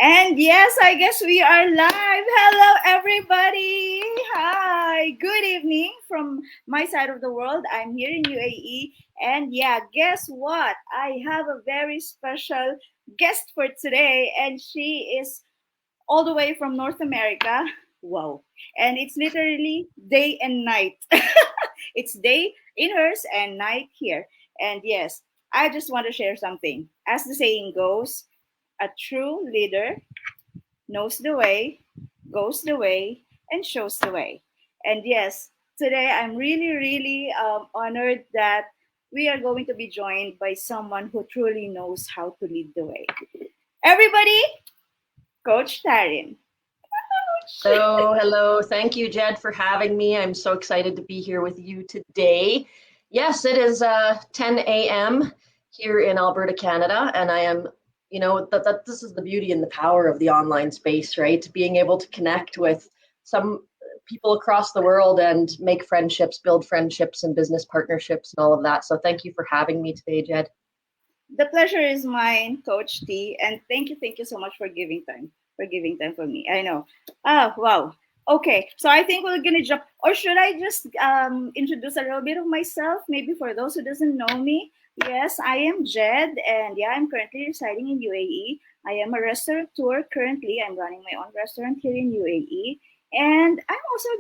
And yes, I guess we are live. Hello, everybody. Hi. Good evening from my side of the world. I'm here in UAE. And yeah, guess what? I have a very special guest for today, and she is all the way from North America. Wow. And it's literally day and night. It's day in hers and night here. And yes, I just want to share something. As the saying goes, a true leader knows the way, goes the way, and shows the way. And yes, today I'm really honored that we are going to be joined by someone who truly knows how to lead the way. Everybody, Coach Taryn. Hello. Thank you, Jed, for having me. I'm so excited to be here with you today. Yes, it is 10 a.m. here in Alberta, Canada, and I am, that this is the beauty and the power of the online space, right? Being able to connect with some people across the world and make friendships, build friendships and business partnerships and all of that. So thank you for having me today, Jed. The pleasure is mine, Coach T, and thank you so much for giving time for me. I know. Oh, wow. Okay, so I think we're gonna jump, or should I just introduce a little bit of myself, maybe for those who doesn't know me? Yes, I am Jed, and yeah, I'm currently residing in UAE. I am a restaurateur currently. I'm running my own restaurant here in UAE, and I'm also a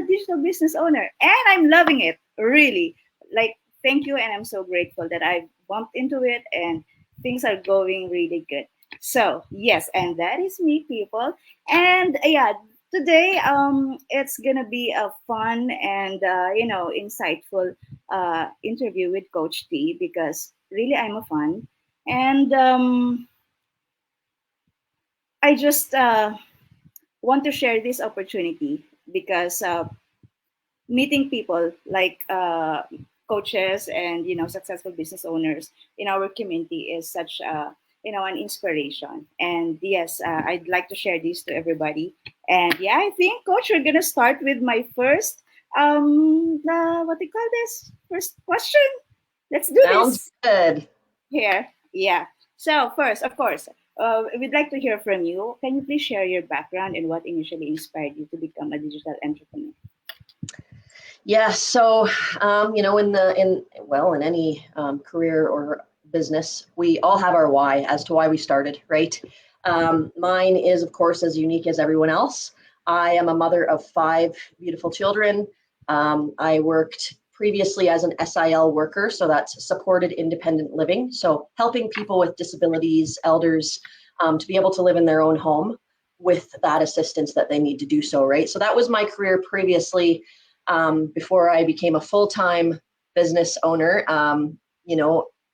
digital business owner, and I'm loving it really. Like, thank you, and I'm so grateful that I bumped into it, and things are going really good. So yes, and that is me, people. And yeah, today it's gonna be a fun and insightful interview with Coach T, because really I'm a fan, and I just want to share this opportunity because meeting people like coaches and successful business owners in our community is such an inspiration. And yes, I'd like to share this to everybody. And yeah, I think, Coach, we're gonna start with my first what do you call this, first question. Let's do Sounds this good. here. Yeah, so first, of course, we'd like to hear from you. Can you please share your background and what initially inspired you to become a digital entrepreneur? Yeah, so in any career or business, we all have our why as to why we started, right? Mine is, of course, as unique as everyone else. I am a mother of 5 beautiful children. I worked previously as an SIL worker, so that's supported independent living, so helping people with disabilities, elders, to be able to live in their own home with that assistance that they need to do so, right? So that was my career previously. Before I became a full-time business owner,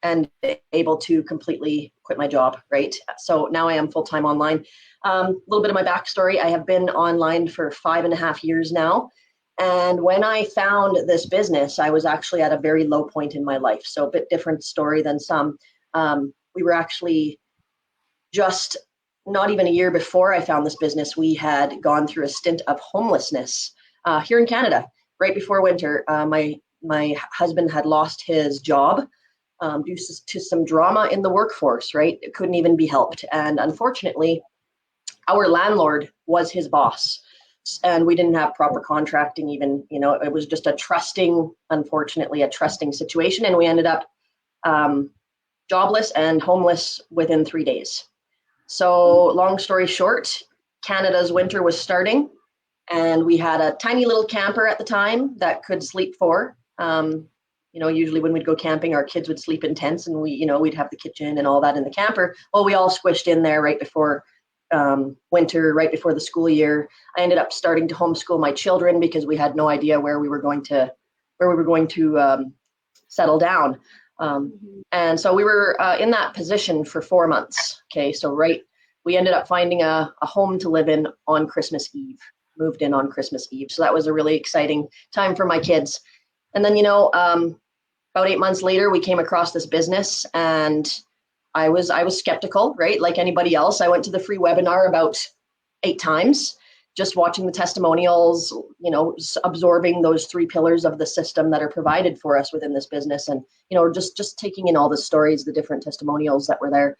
and able to completely quit my job, right? So now I am full-time online. A little bit of my backstory, I have been online for 5.5 years now. And when I found this business, I was actually at a very low point in my life. So a bit different story than some. We were actually just not even a year before I found this business, we had gone through a stint of homelessness here in Canada. Right before winter, my husband had lost his job due to some drama in the workforce, right? It couldn't even be helped. And unfortunately, our landlord was his boss. And we didn't have proper contracting even, it was just unfortunately, a trusting situation. And we ended up jobless and homeless within 3 days. So long story short, Canada's winter was starting. And we had a tiny little camper at the time that could sleep 4. Usually when we'd go camping, our kids would sleep in tents, and we'd have the kitchen and all that in the camper. Well, we all squished in there right before winter, right before the school year. I ended up starting to homeschool my children because we had no idea where we were going to settle down. And so we were in that position for 4 months. Okay, so we ended up finding a home to live in on Christmas Eve. Moved in on Christmas Eve. So that was a really exciting time for my kids. And then, about 8 months later, we came across this business, and I was skeptical, right? Like anybody else. I went to the free webinar about 8 times, just watching the testimonials, absorbing those 3 pillars of the system that are provided for us within this business. And, just taking in all the stories, the different testimonials that were there.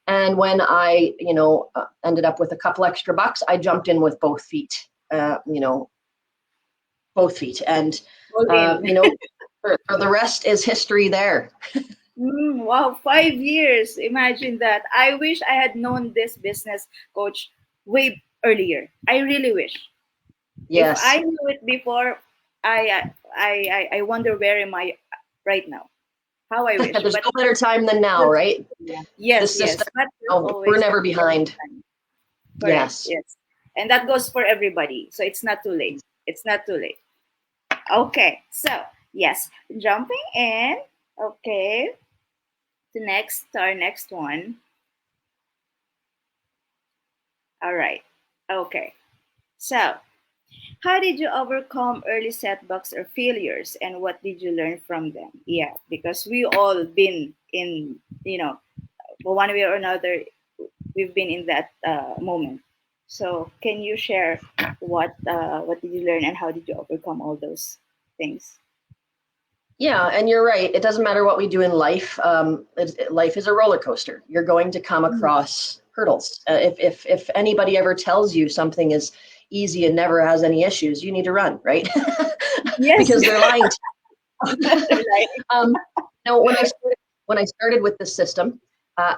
And when I, ended up with a couple extra bucks, I jumped in with both feet, both feet. And, All in. for the rest is history there. Wow, 5 years. Imagine that. I wish I had known this business, coach, way earlier. I really wish. If Yes. I knew it before, I wonder where am I right now? How I wish. There's But no better time than now, right? yeah, The yes, yes. system, But there's we're always never the right behind. time. Correct. Yes. Yes. And that goes for everybody. So it's not too late. It's not too late. Okay. So yes, jumping in. Okay. To our next one. All right. Okay. So, how did you overcome early setbacks or failures, and what did you learn from them? Yeah, because we all been in, for one way or another, we've been in that moment. So, can you share what did you learn and how did you overcome all those things? Yeah, and you're right. It doesn't matter what we do in life. Life is a roller coaster. You're going to come Mm. across hurdles. If anybody ever tells you something is easy and never has any issues, you need to run, right? Yes. Because they're lying to you. Right. No, when I started with this system,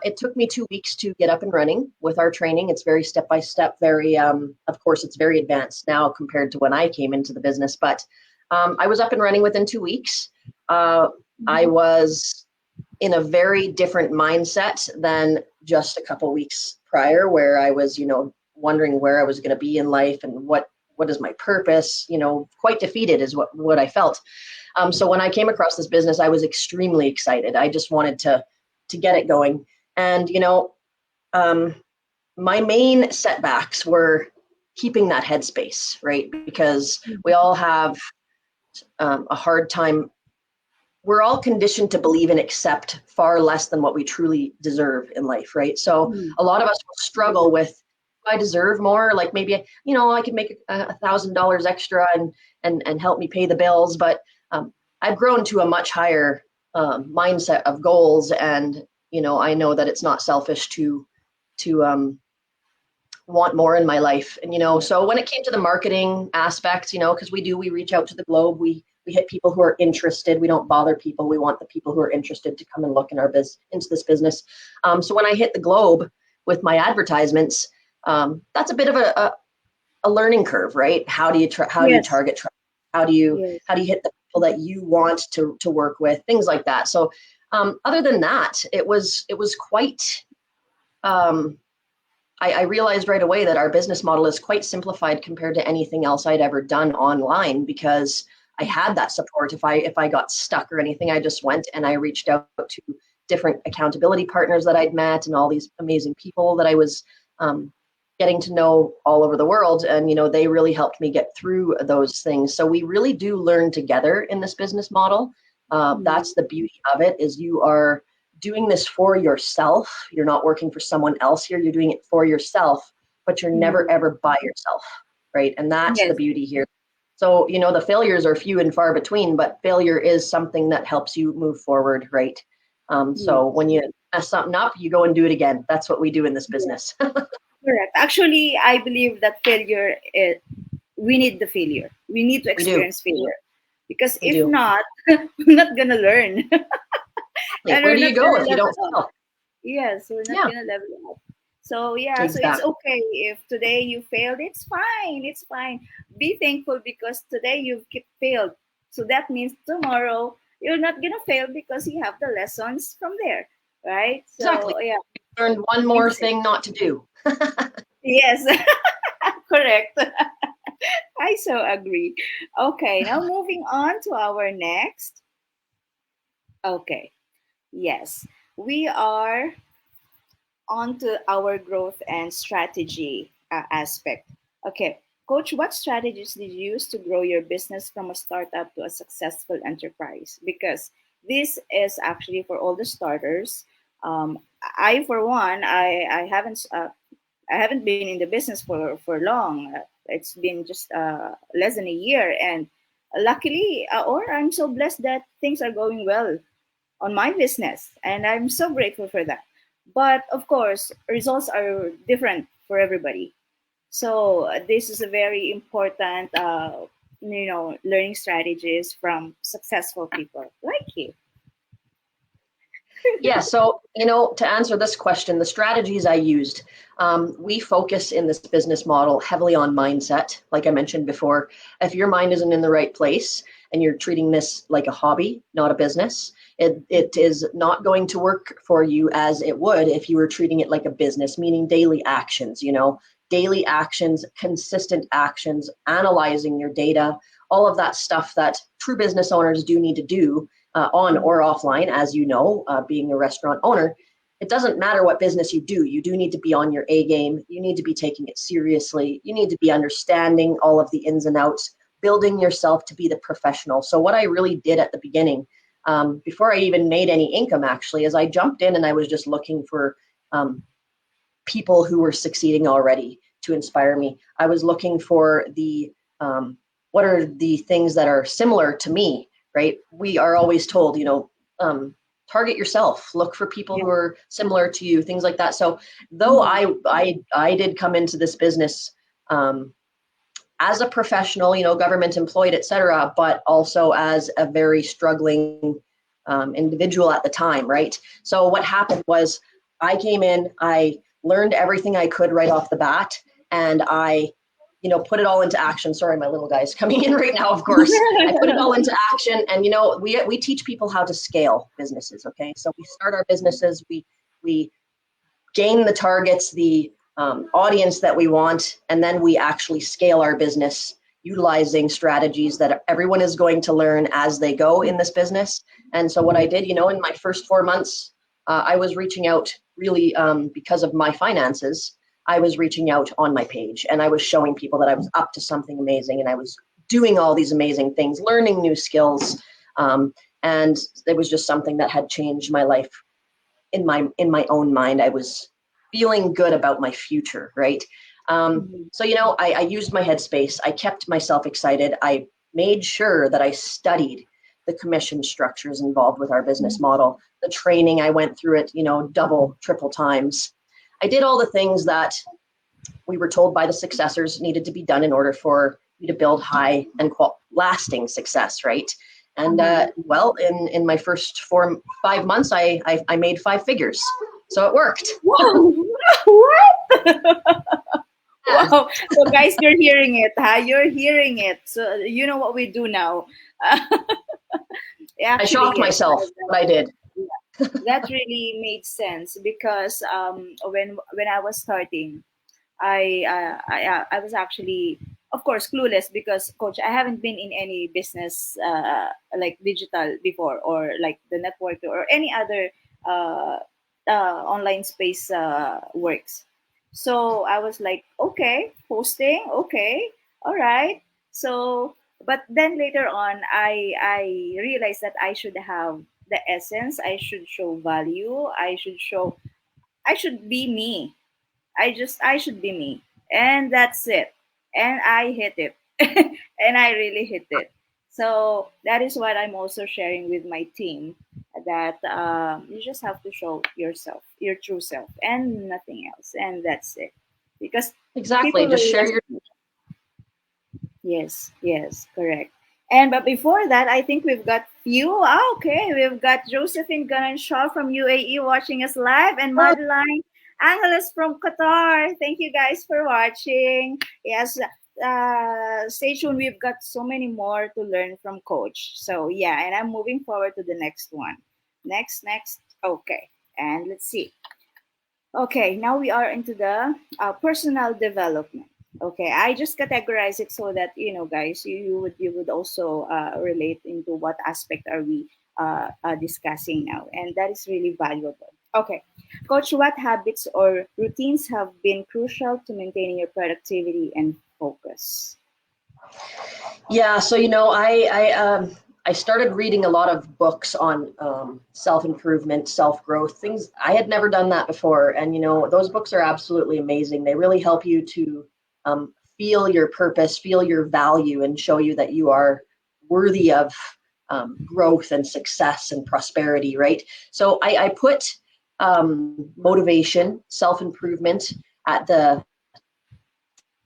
it took me 2 weeks to get up and running with our training. It's very step by step, very of course, it's very advanced now compared to when I came into the business. But I was up and running within 2 weeks. I Mhm. was in a very different mindset than just a couple weeks prior, where I was, wondering where I was going to be in life and what is my purpose. Quite defeated is what I felt. So when I came across this business, I was extremely excited. I just wanted to get it going. And um, my main setbacks were keeping that headspace, right? Because we all have a hard time. We're all conditioned to believe and accept far less than what we truly deserve in life, right? So Mm. a lot of us will struggle with, I deserve more. Like maybe, I could make $1,000 extra and help me pay the bills. But I've grown to a much higher mindset of goals, and I know that it's not selfish to want more in my life. And so when it came to the marketing aspects, because we reach out to the globe, we hit people who are interested. We don't bother people. We want the people who are interested to come and look in into this business. So when I hit the globe with my advertisements, that's a bit of a learning curve, right? How do you Yes. target? How do you Yes. hit the people that you want to work with? Things like that. So other than that, it was quite. Um, I realized right away that our business model is quite simplified compared to anything else I'd ever done online, because I had that support. If I got stuck or anything, I just went and I reached out to different accountability partners that I'd met and all these amazing people that I was getting to know all over the world. And they really helped me get through those things. So we really do learn together in this business model. Mm. That's the beauty of it, is you are doing this for yourself. You're not working for someone else here. You're doing it for yourself, but you're never Mm. ever by yourself, right? And that's the Yes. beauty here. So, the failures are few and far between, but failure is something that helps you move forward, right? So Yes. when you mess something up, you go and do it again. That's what we do in this Yes. business. Correct. Actually, I believe that we need the failure. We need to We do. experience failure. Because We if do. not, we're not going to learn. Exactly. And Where we're do you not going go to if you don't level up. fail? Yes, we're not Yeah, going to level up. So, yeah, so it's exactly. okay. If today you failed, it's fine. It's fine. Be thankful because today you've failed. So that means tomorrow you're not going to fail because you have the lessons from there. Right? Exactly. So, yeah, Learned one more use it. thing not to do. Yes, correct. I so agree. Okay, now moving on to our next. Okay, yes, we are on to our growth and strategy aspect. Okay, Coach, what strategies did you use to grow your business from a startup to a successful enterprise? Because this is actually for all the starters. I, for one, I haven't been in the business for long. It's been just less than a year, and luckily, or I'm so blessed that things are going well on my business, and I'm so grateful for that. But of course, results are different for everybody. So this is a very important, learning strategies from successful people like you. Yeah, so, to answer this question, the strategies I used, we focus in this business model heavily on mindset. Like I mentioned before, if your mind isn't in the right place and you're treating this like a hobby, not a business, it is not going to work for you as it would if you were treating it like a business, meaning daily actions, daily actions, consistent actions, analyzing your data, all of that stuff that true business owners do need to do on or offline, as you know, being a restaurant owner. It doesn't matter what business you do. You do need to be on your A game. You need to be taking it seriously. You need to be understanding all of the ins and outs, building yourself to be the professional. So what I really did at the beginning, before I even made any income, actually, is I jumped in and I was just looking for people who were succeeding already to inspire me. I was looking for the what are the things that are similar to me, right? We are always told, target yourself, look for people Yeah. who are similar to you, things like that. So though I did come into this business as a professional, government employed, et cetera, but also as a very struggling individual at the time, right? So what happened was I came in, I learned everything I could right off the bat, and I put it all into action. Sorry, my little guy's coming in right now, of course. I put it all into action, and we teach people how to scale businesses. Okay, so we start our businesses, we gain the targets, the audience that we want, and then we actually scale our business utilizing strategies that everyone is going to learn as they go in this business. And so what I did, in my first 4 months, I was reaching out really because of my finances. I was reaching out on my page and I was showing people that I was up to something amazing and I was doing all these amazing things, learning new skills. And it was just something that had changed my life in my own mind. I was feeling good about my future, right? So I used my headspace. I kept myself excited. I made sure that I studied the commission structures involved with our business model, the training. I went through it, double, triple times. I did all the things that we were told by the successors needed to be done in order for you to build high and lasting success, right? And well, in my first 5 months, I made 5 figures, so it worked. Wow! What? Wow! So, guys, you're hearing it, huh? You're hearing it. So, you know what we do now. I Actually, shocked yes, myself, but I did. that really made sense because when I was starting, I was actually, of course, clueless because, coach, I haven't been in any business like digital before, or like the network or any other uh, online space works. So I was like, okay, posting, okay, all right. So, but then later on, I realized that I should have the essence. I should show value. I should be me. I should be me. And that's it. And I hit it. And I really hit it. So that is what I'm also sharing with my team, that you just have to show yourself, your true self, and nothing else. And that's it. Because people Exactly. Just will share your. listen. Yes, yes, correct. And but before that, I think we've got few. Ah, okay, we've got Josephine Gananshaw from UAE watching us live, and Madeline Angeles from Qatar. Thank you guys for watching. Yes, stay tuned. We've got so many more to learn from Coach. So yeah, and I'm moving forward to the next one. Next. Okay, and let's see. Okay, now we are into the personal development. Okay, I just categorize it so that guys, you would also relate into what aspect are we discussing now, and that is really valuable. Okay, Coach, what habits or routines have been crucial to maintaining your productivity and focus? Yeah, so I started reading a lot of books on self improvement, self growth, things I had never done that before, and those books are absolutely amazing. They really help you to feel your purpose, feel your value, and show you that you are worthy of growth and success and prosperity. Right. So I put motivation, self-improvement at the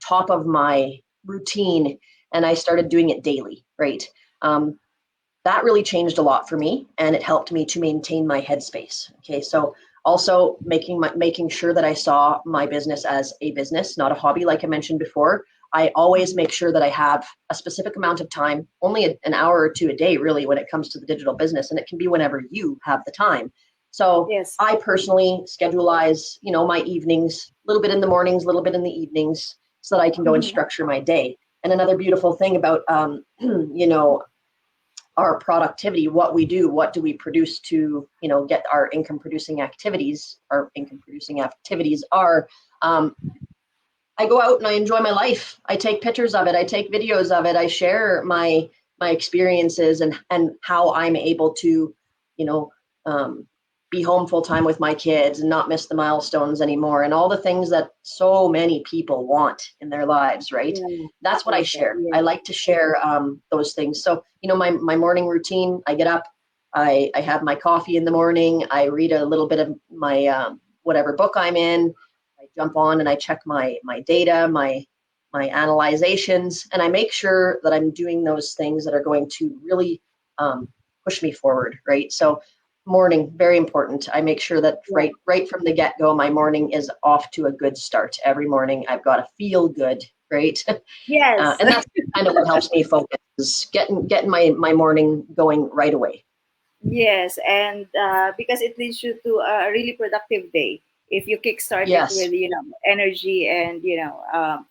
top of my routine, and I started doing it daily, right? Um, that really changed a lot for me, and it helped me to maintain my headspace. Okay, so also making sure that I saw my business as a business, not a hobby, like I mentioned before. I always make sure that I have a specific amount of time, only an hour or two a day, really, when it comes to the digital business, and it can be whenever you have the time. So Yes. I personally scheduleize, my evenings, a little bit in the mornings, a little bit in the evenings, so that I can go and Mhm. structure my day. And another beautiful thing about, you know, our productivity, what do we produce to, get our income producing activities. Our income producing activities are, um, I go out and I enjoy my life. I take pictures of it. I take videos of it. I share my experiences and how I'm able to, you know, um, be home full time with my kids and not miss the milestones anymore and all the things that so many people want in their lives. Right. Yeah. That's what I Perfect. share. I Yeah. like to share those things. So, my morning routine. I get up. I have my coffee in the morning. I read a little bit of my whatever book I'm in. I jump on and I check my data, my analyzations, and I make sure that I'm doing those things that are going to really um, push me forward. Right. So morning, very important. I make sure that Yeah. right from the get go, my morning is off to a good start. Every morning, I've got to feel good. Right. Yes. And that's kind of what helps me focus is getting my morning going right away. Yes, and because it leads you to a really productive day if you kickstart it Yes, with energy and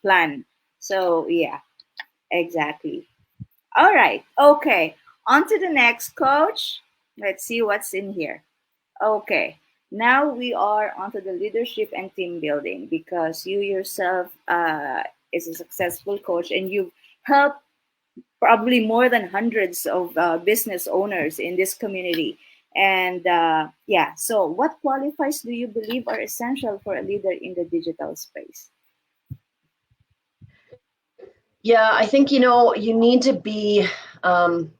plan. So yeah, exactly. All right. Okay. On to the next, coach. Let's see what's in here. Okay. Now we are onto the leadership and team building because you yourself is a successful coach and you've helped probably more than hundreds of business owners in this community. And yeah, so what qualifies do you believe are essential for a leader in the digital space? yeah, I think you need to be um,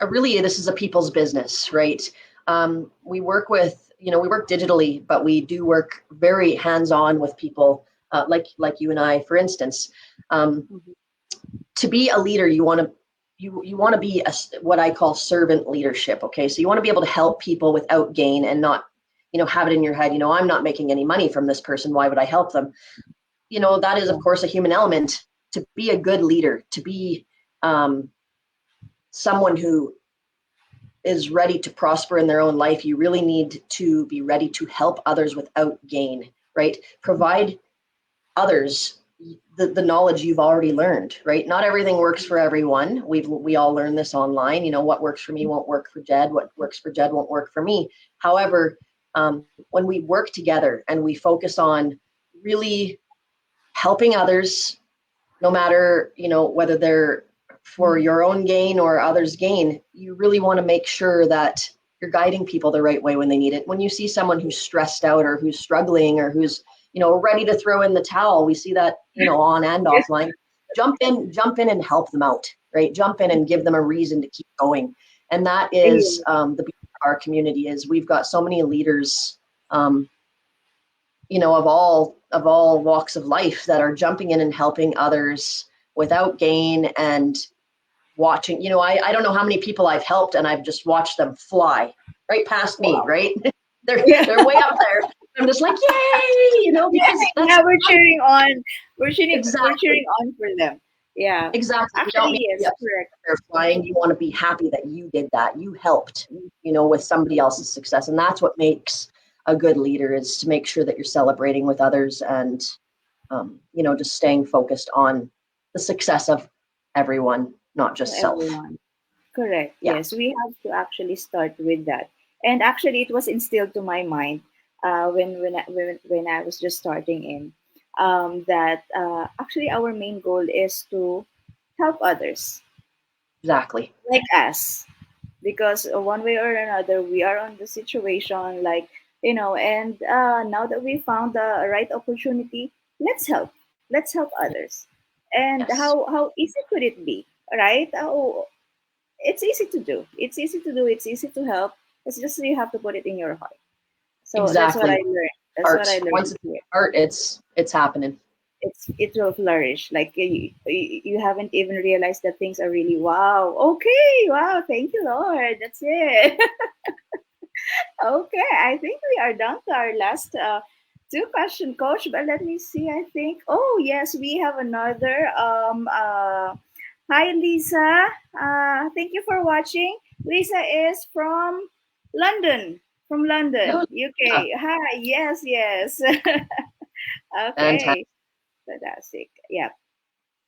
really, this is a people's business, right? We work digitally, but we do work very hands-on with people, like you and I, for instance. Um, Mhm. to be a leader, you want to be what I call servant leadership. Okay, so you want to be able to help people without gain and not, have it in your head. I'm not making any money from this person. Why would I help them? That is, of Yeah. course, a human element. To be a good leader, to be um, someone who is ready to prosper in their own life, you really need to be ready to help others without gain, right? Provide others the knowledge you've already learned, right? Not everything works for everyone. We all learn this online. What works for me won't work for Jed. What works for Jed won't work for me. However, when we work together and we focus on really helping others, no matter whether they're for Mhm. your own gain or others gain, you really want to make sure that you're guiding people the right way when they need it. When you see someone who's stressed out or who's struggling or who's ready to throw in the towel, we see that on and Yeah. offline. Jump in and help them out, right? Jump in and give them a reason to keep going. And that is the beauty of our community is we've got so many leaders um, of all walks of life that are jumping in and helping others without gain and watching. I don't know how many people I've helped and I've just watched them fly right past me, Wow. right? they're Yeah. they're way up there. I'm just like, yay, Yeah, because that's yeah, we're cheering on. We're cheering exactly on for them. Yeah. exactly. You don't Actually, need to be yes, upset correct. that they're flying. You want to be happy that you did that. You helped, with somebody else's success, and that's what makes a good leader is to make sure that you're celebrating with others and just staying focused on the success of everyone, not To just self. everyone. Correct. Yeah, Yes, we have to actually start with that. And actually, it was instilled to my mind when I was just starting in that actually our main goal is to help others exactly. like us because one way or another we are on the situation like and now that we found the right opportunity, let's help others. And Yes. how easy could it be, right? Oh, it's easy to do. It's easy to do. It's easy to help. It's just you have to put it in your heart. So that's what I Exactly. learned. That's what I Art. Once learned it's here. art, it's happening. It will flourish. Like you haven't even realized that things are really wow. Okay, wow. Thank you, Lord. That's it. Okay, I think we are down to our last two question, Coach. But let me see. I think. Oh yes, we have another. Hi, Lisa. Thank you for watching. Lisa is from London. From Hello. London, UK. Hi. Yes. Yes. Fantastic. Okay. Fantastic. Yeah.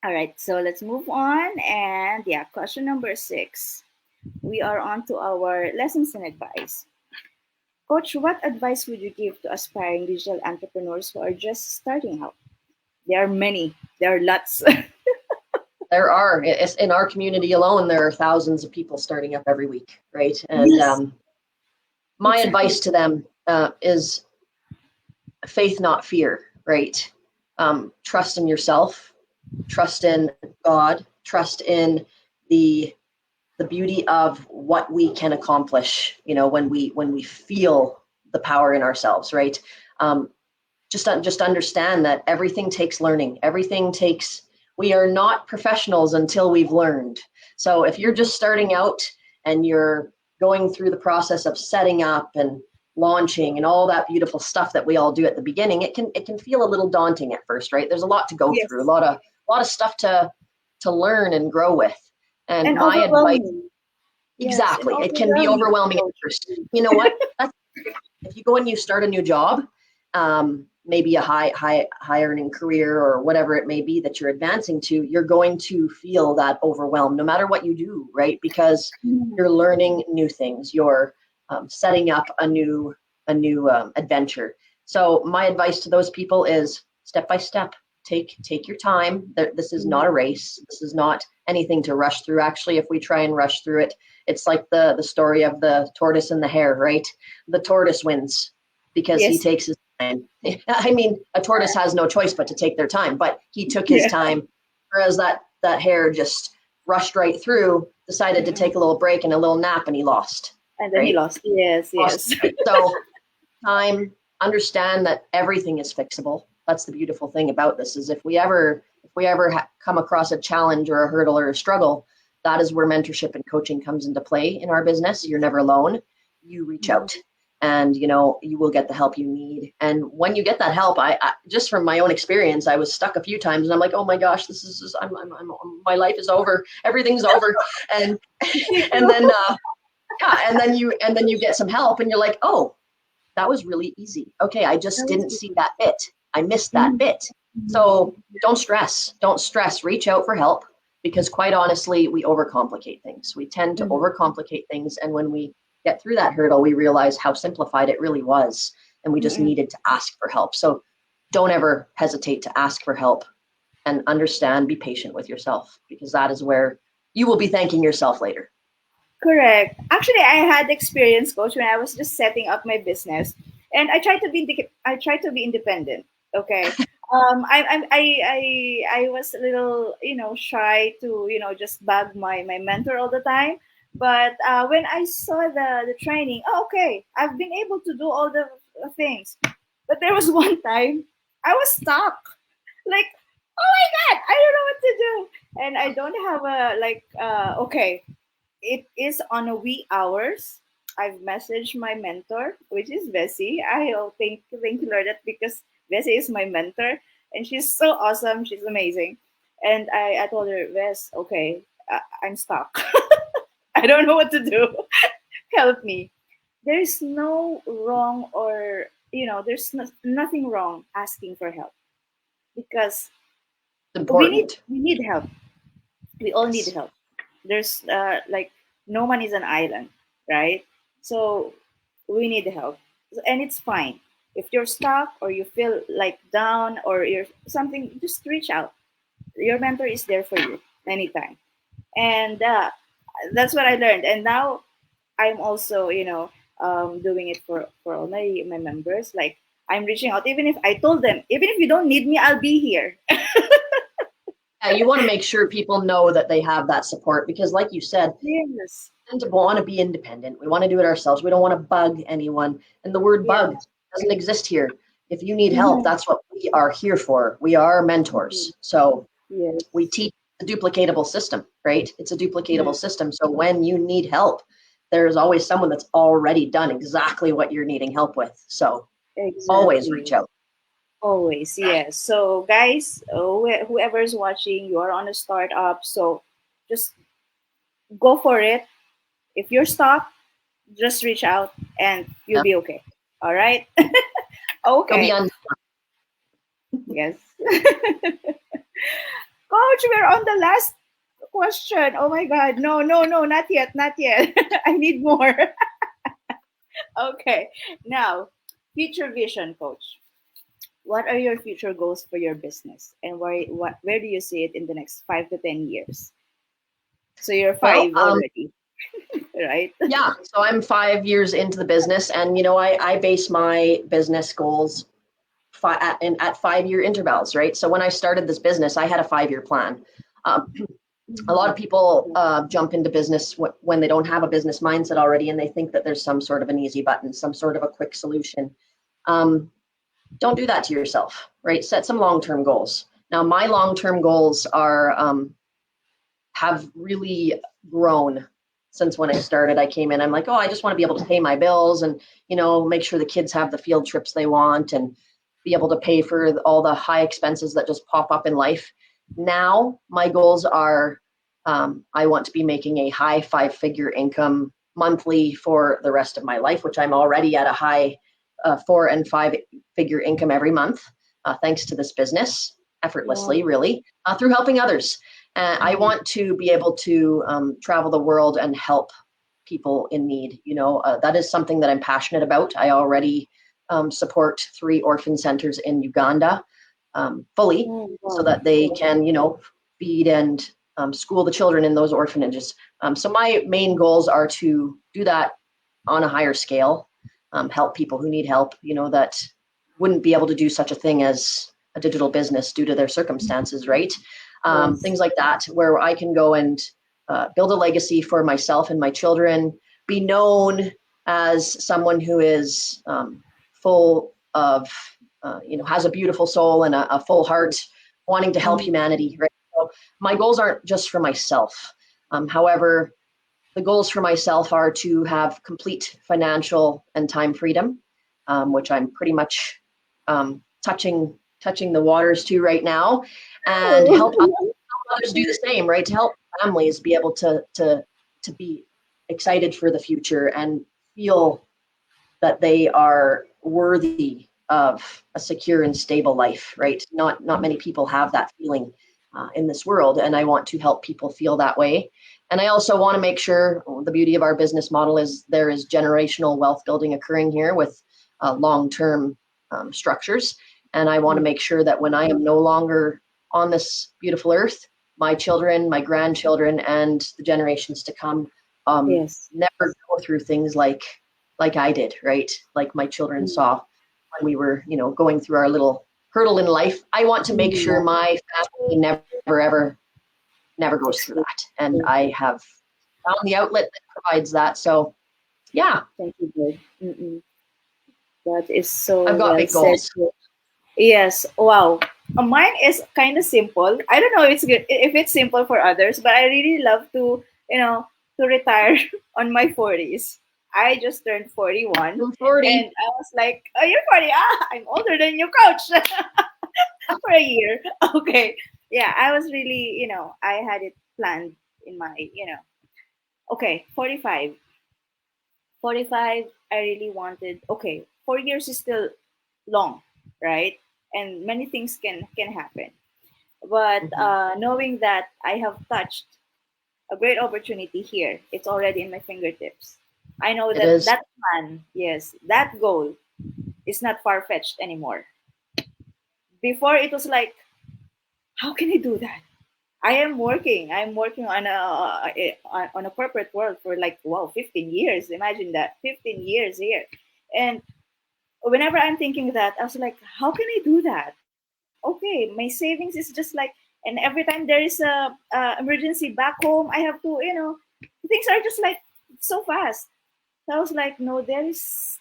All right. So let's move on. And yeah, question number 6. We are on to our lessons and advice. Coach, what advice would you give to aspiring digital entrepreneurs who are just starting out? There are many, there are lots. There are, in our community alone, there are thousands of people starting up every week, right? And Yes, my exactly. advice to them is faith, not fear, right? Trust in yourself, trust in God, trust in the the beauty of what we can accomplish. You know, when we feel the power in ourselves, right? Um, just understand that everything takes learning. Everything takes. We are not professionals until we've learned. So if you're just starting out and you're going through the process of setting up and launching and all that beautiful stuff that we all do at the beginning, it can feel a little daunting at first, right? There's a lot to go through, Yes. a lot of stuff to learn and grow with. And And my advice, overwhelming. Yes, and exactly, it can be overwhelming, overwhelming at Coach. first. You know what? If you go and you start a new job, maybe a high earning career or whatever it may be that you're advancing to, you're going to feel that overwhelmed no matter what you do, right? Because Mhm. you're learning new things, you're setting up a new adventure. So my advice to those people is step by step. Take your time. This is not a race. This is not anything to rush through. Actually, if we try and rush through it, it's like the story of the tortoise and the hare, right? The tortoise wins because he Yes. takes his time. I mean, a tortoise has no choice but to take their time, but he took his Yeah. time, whereas that hare just rushed right through, decided to Mm-mm. take a little break and a little nap, and he lost, And then he right? lost. Yes, Lost, yes. right? So time, understand that everything is fixable. That's the beautiful thing about this is if we ever come across a challenge or a hurdle or a struggle, that is where mentorship and coaching comes into play in our business. You're never alone. You reach Mhm. out and you will get the help you need. And when you get that help, I just from my own experience, I was stuck a few times and I'm like, oh my gosh, this is just, my life is over. Everything's over. And Me and too. then yeah, and then you get some help and you're like, oh, that was really easy. Okay, I just That was didn't it. see that bit. I missed that Mhm. bit. Mhm. So don't stress. Don't stress. Reach out for help because quite honestly, we overcomplicate things. We tend to Mhm. overcomplicate things. And when we get through that hurdle, we realize how simplified it really was. And we just Mm-mm. needed to ask for help. So don't ever hesitate to ask for help and understand, be patient with yourself because that is where you will be thanking yourself later. Correct. Actually, I had experience, Coach, when I was just setting up my business, and I tried to be independent. Okay. I was a little, shy to, just bug my mentor all the time. But when I saw the training, oh, okay, I've been able to do all the things. But there was one time I was stuck. Like, oh my God, I don't know what to do. And I don't have a, like, okay, it is on a wee hours. I've messaged my mentor, which is Bessie. I thank you Lord that because Bessie is my mentor and she's so awesome. She's amazing. And I told her, Bess, okay, I'm stuck. I don't know what to do. Help me. There's no wrong or there's nothing wrong asking for help because It's we need important. we need help. We all need Yes. help. There's like no one is an island, right? So we need help, and it's fine if you're stuck or you feel like down or you're something. Just reach out. Your mentor is there for you anytime, and that's what I learned. And now I'm also doing it for all my members. Like I'm reaching out, even if I told them, even if you don't need me, I'll be here. Yeah, you want to make sure people know that they have that support because, like you said, Yes. we tend to want to be independent. We want to do it ourselves. We don't want to bug anyone. And the word Yeah. bug, doesn't exist here. If you need help, Mhm. that's what we are here for. We are mentors. So we Yes. teach a duplicatable system, right? It's a duplicatable Mm, system. So when you need help, there's always someone that's already done exactly what you're needing help with. So always reach exactly. out. Always, yes. So, guys, whoever is watching, you are on a startup, so just go for it. If you're stuck, just reach out and you'll Yeah. be okay. All right? Go Okay. beyond. Yes. Coach, we're on the last question. Oh my God. No, no, no, not yet, not yet. I need more. Okay. Now, future vision, Coach. What are your future goals for your business, and where do you see it in the next 5 to 10 years? So you're Well, five already, right? yeah. So I'm 5 years into the business, and I base my business goals at 5 year intervals, right? So when I started this business, I had a 5 year plan. Um, a lot Mhm. of people jump into business when they don't have a business mindset already, and they think that there's some sort of an easy button, some sort of a quick solution. Um, don't do that to yourself, right? Set some long term goals. Now, my long term goals are have really grown since when I started. I came in, I'm like, oh, I just want to be able to pay my bills and, make sure the kids have the field trips they want and be able to pay for all the high expenses that just pop up in life. Now, my goals are I want to be making a high 5 figure income monthly for the rest of my life, which I'm already at a high 4 and 5 figure income every month, thanks to this business, Wow. effortlessly, really, through helping others. I Mhm. want to be able to travel the world and help people in need. That is something that I'm passionate about. I already support 3 orphan centers in Uganda fully, Oh, so wow. that they can, feed and school the children in those orphanages. So my main goals are to do that on a higher scale, help people who need help, that wouldn't be able to do such a thing as a digital business due to their circumstances, right? Yes. Things like that, where I can go and build a legacy for myself and my children, be known as someone who is full of, has a beautiful soul and a full heart, wanting to help Mhm. humanity, right? So my goals aren't just for myself. However, the goals for myself are to have complete financial and time freedom, which I'm pretty much touching the waters to right now, and help Oh. others do the same, right? To help families be able to be excited for the future and feel that they are worthy of a secure and stable life, right? Not many people have that feeling in this world, and I want to help people feel that way. And I also want to make sure the beauty of our business model is there is generational wealth building occurring here with long-term structures. And I want to Mm. make sure that when I am no longer on this beautiful earth, my children, my grandchildren, and the generations to come Yes. never go through things like I did, right? Like my children Mm. saw when we were, going through our little hurdle in life. I want to make sure Mm. my family never goes through That's good. that. And I have found the outlet that provides that. So yeah, Thank you, good. Mm-mm. That is so I've got well big said. goals. Yes. Wow. Mine is kind of simple. I don't know if it's simple for others, but I really love to retire on my 40s. I just turned 41, I'm 40. and I was like, "Oh, you're 40? Ah, I'm older than you, coach, for a year." Okay. Yeah, I was really, I had it planned in my, okay, 45. 45, I really wanted, okay, 4 years is still long, right? And many things can happen. But Mhm. knowing that I have touched a great opportunity here, it's already in my fingertips. I know It that is. that plan, yes, that goal is not far fetched anymore. Before it was like, how can I do that? I am working. I'm working on a corporate world for like, wow, 15 years. Imagine that, 15 years here. And whenever I'm thinking that, I was like, how can I do that? Okay, my savings is just like, and every time there is a emergency back home, I have to, things are just like so fast. So I was like, no, there's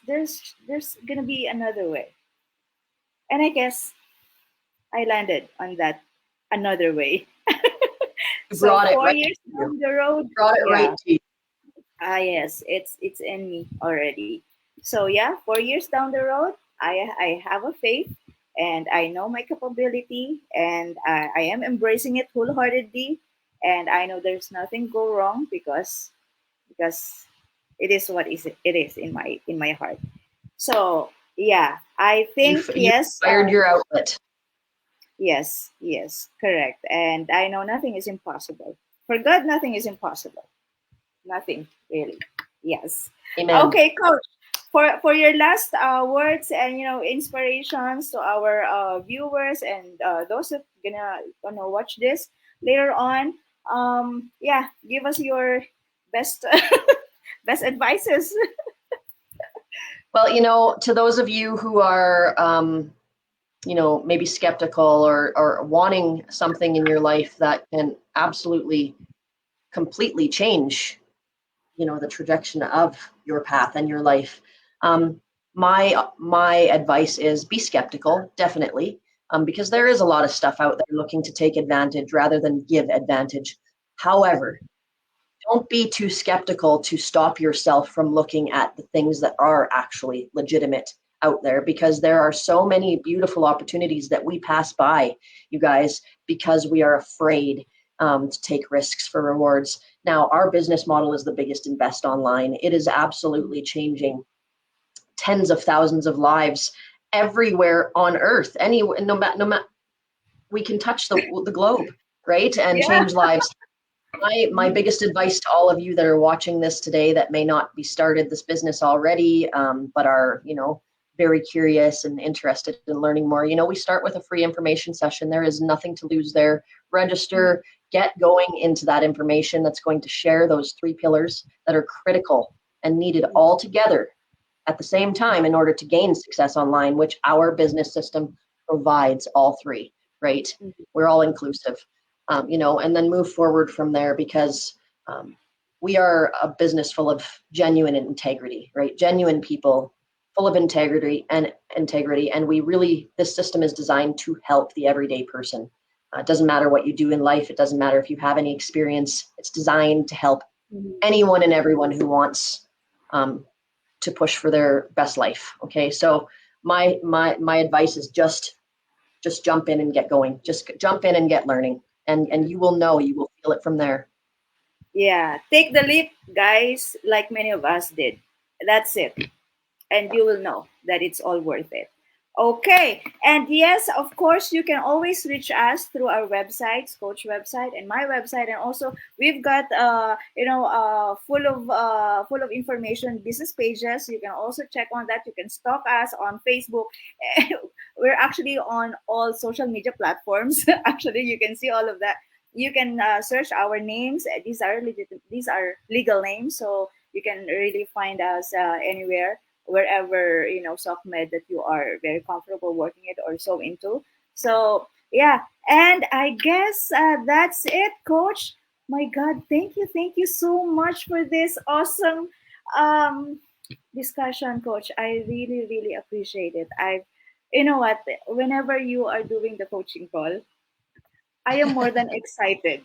gonna be another way. And I guess I landed on that another way. You So brought it four right years to you. down the road, Brought it right yeah. to you. Yes, it's in me already. So yeah, 4 years down the road, I have a faith, and I know my capability, and I am embracing it wholeheartedly, and I know there's nothing go wrong because it is what is it is in my heart. So yeah, I think You yes, fired your outlet. yes, correct, and I know nothing is impossible. For God, nothing is impossible. Nothing really. Yes. Amen. Okay, Coach. For your last words and inspirations to our viewers and those that gonna watch this later on. Yeah, give us your best best advices. Well, to those of you who are, maybe skeptical or wanting something in your life that can absolutely, completely change, the trajectory of your path and your life. My advice is be skeptical, definitely, because there is a lot of stuff out there looking to take advantage rather than give advantage. However, don't be too skeptical to stop yourself from looking at the things that are actually legitimate out there, because there are so many beautiful opportunities that we pass by, you guys, because we are afraid to take risks for rewards. Now, our business model is the biggest invest online. It is absolutely changing tens of thousands of lives everywhere on earth. No matter, we can touch the globe, right, and Yeah. change lives. My biggest advice to all of you that are watching this today that may not be started this business already, but are, very curious and interested in learning more, we start with a free information session. There is nothing to lose there. Register, get going into that information that's going to share those three pillars that are critical and needed all together at the same time in order to gain success online, which our business system provides all three, right? We're all inclusive, and then move forward from there, because we are a business full of genuine integrity, right? Genuine people full of integrity. And this system is designed to help the everyday person. It doesn't matter what you do in life. It doesn't matter if you have any experience. It's designed to help anyone and everyone who wants um, to push for their best life. Okay, so my advice is just jump in and get going. Just jump in and get learning, and you will feel it from there. Yeah. Take the leap, guys, like many of us did. That's it. And you will know that it's all worth it. Okay. And yes, of course, you can always reach us through our websites, Coach website and my website. And also we've got full of information, business pages. You can also check on that. You can stalk us on Facebook. We're actually on all social media platforms. Actually, you can see all of that. You can search our names. These are legal names, so you can really find us anywhere, wherever SOCMED that you are very comfortable working it or so into. So yeah, and I guess that's it, Coach. My God, thank you so much for this awesome um, discussion, Coach. I really appreciate it. You know what? Whenever you are doing the coaching call, I am more than excited,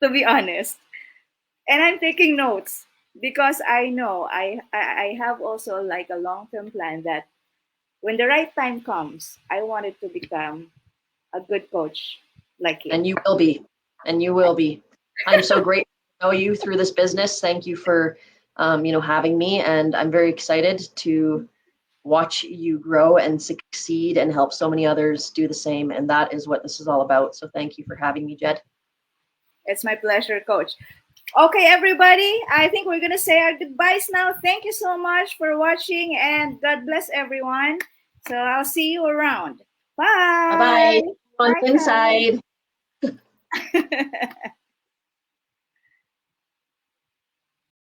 to be honest, and I'm taking notes because I know I have also like a long term plan that when the right time comes, I wanted to become a good coach like you. And you will be, and you will be. I'm so grateful to know you through this business. Thank you for, having me, and I'm very excited to watch you grow and succeed and help so many others do the same. And that is what this is all about. So thank you for having me, Jed. It's my pleasure, Coach. Okay, everybody, I think we're going to say our goodbyes now. Thank you so much for watching, and God bless everyone. So I'll see you around. Bye bye. Bye. On Bye, inside. guys.